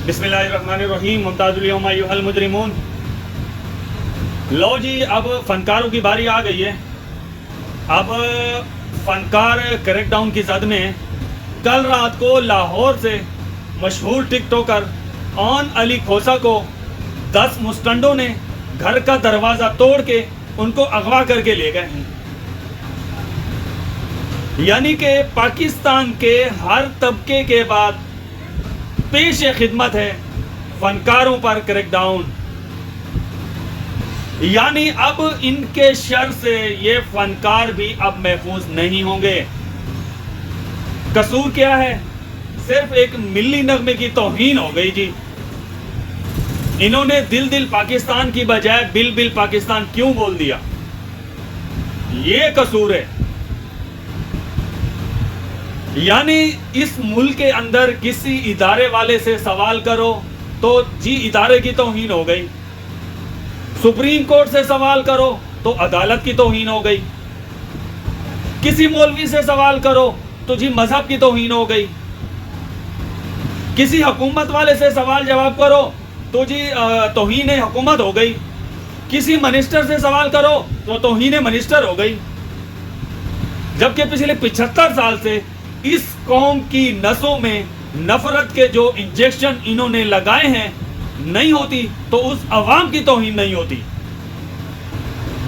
بسم اللہ الرحمن الرحیم ممتاز الیوم ایھا المجرمون۔ لو جی، اب فنکاروں کی باری آ گئی ہے۔ اب فنکار کریک ڈاؤن کی زد میں کل رات کو لاہور سے مشہور ٹک ٹوکر اون علی کھوسا کو 10 مستنڈوں نے گھر کا دروازہ توڑ کے ان کو اغوا کر کے لے گئے ہیں۔ یعنی کہ پاکستان کے ہر طبقے کے بعد پیش خدمت ہے فنکاروں پر کریک ڈاؤن۔ یعنی اب ان کے شر سے یہ فنکار بھی اب محفوظ نہیں ہوں گے۔ قصور کیا ہے؟ صرف ایک ملی نغمے کی توہین ہو گئی جی۔ انہوں نے دل پاکستان کی بجائے بل پاکستان کیوں بول دیا؟ یہ قصور ہے۔ یعنی اس ملک کے اندر کسی ادارے والے سے سوال کرو تو جی ادارے کی توہین ہو گئی، سپریم کورٹ سے سوال کرو تو عدالت کی توہین ہو گئی، کسی مولوی سے سوال کرو تو جی مذہب کی توہین ہو گئی، کسی حکومت والے سے سوال جواب کرو تو جی توہین حکومت ہو گئی، کسی منسٹر سے سوال کرو تو توہین منسٹر ہو گئی۔ جبکہ پچھلے 75 سال سے اس قوم کی نسوں میں نفرت کے جو انجیکشن انہوں نے لگائے ہیں نہیں ہوتی تو اس عوام کی توہین نہیں ہوتی،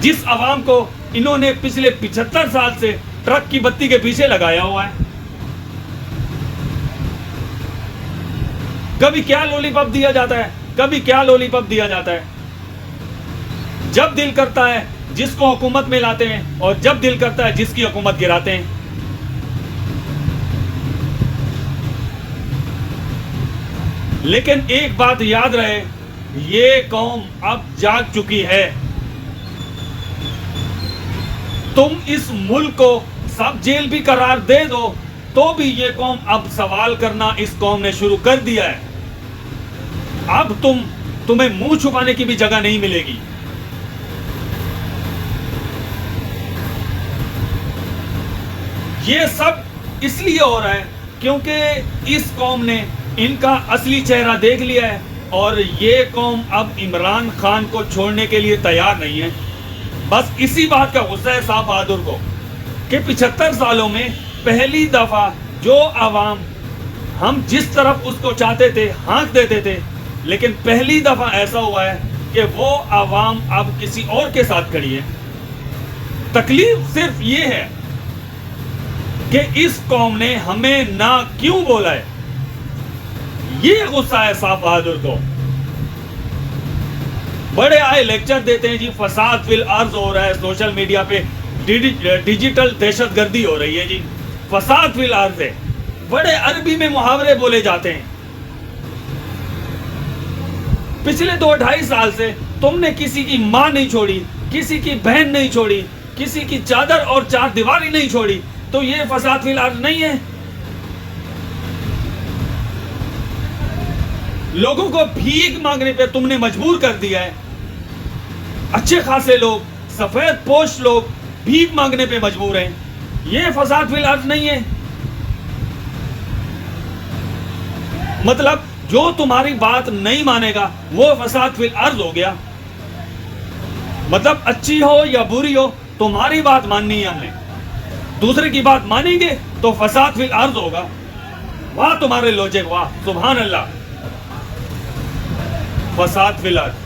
جس عوام کو انہوں نے پچھلے 75 سال سے ٹرک کی بتی کے پیچھے لگایا ہوا ہے۔ کبھی کیا لولی پاپ دیا جاتا ہے، کبھی کیا لولی پاپ دیا جاتا ہے۔ جب دل کرتا ہے جس کو حکومت میں لاتے ہیں اور جب دل کرتا ہے جس کی حکومت گراتے ہیں۔ لیکن ایک بات یاد رہے، یہ قوم اب جاگ چکی ہے۔ تم اس ملک کو سب جیل بھی قرار دے دو تو بھی یہ قوم اب سوال کرنا اس قوم نے شروع کر دیا ہے۔ اب تمہیں منہ چھپانے کی بھی جگہ نہیں ملے گی۔ یہ سب اس لیے ہو رہا ہے کیونکہ اس قوم نے ان کا اصلی چہرہ دیکھ لیا ہے اور یہ قوم اب عمران خان کو چھوڑنے کے لیے تیار نہیں ہے۔ بس اسی بات کا غصہ ہے صاحب بہادر کو کہ 75 سالوں میں پہلی دفعہ جو عوام ہم جس طرف اس کو چاہتے تھے ہانک دیتے تھے، لیکن پہلی دفعہ ایسا ہوا ہے کہ وہ عوام اب کسی اور کے ساتھ کھڑی ہے۔ تکلیف صرف یہ ہے کہ اس قوم نے ہمیں نہ کیوں بولا ہے۔ یہ غصہ ہے صاحب بہادر کو۔ بڑے آئے لیکچر دیتے ہیں جی فساد فی الارض ہو رہا ہے، سوشل میڈیا پہ ڈیجیٹل دہشت گردی ہو رہی ہے جی، فساد فی الارض ہے۔ بڑے عربی میں محاورے بولے جاتے ہیں۔ پچھلے 2-2.5 سال سے تم نے کسی کی ماں نہیں چھوڑی، کسی کی بہن نہیں چھوڑی، کسی کی چادر اور چار دیواری نہیں چھوڑی، تو یہ فساد فی الارض نہیں ہے؟ لوگوں کو بھیک مانگنے پہ تم نے مجبور کر دیا ہے۔ اچھے خاصے لوگ، سفید پوش لوگ بھیک مانگنے پہ مجبور ہیں۔ یہ فساد فی الارض نہیں ہے؟ مطلب جو تمہاری بات نہیں مانے گا وہ فساد فی الارض ہو گیا۔ مطلب اچھی ہو یا بری ہو تمہاری بات ماننی ہے ہم نے، دوسرے کی بات مانیں گے تو فساد فی الارض ہوگا۔ واہ تمہارے لوجک، واہ سبحان اللہ، فساد فی الارض۔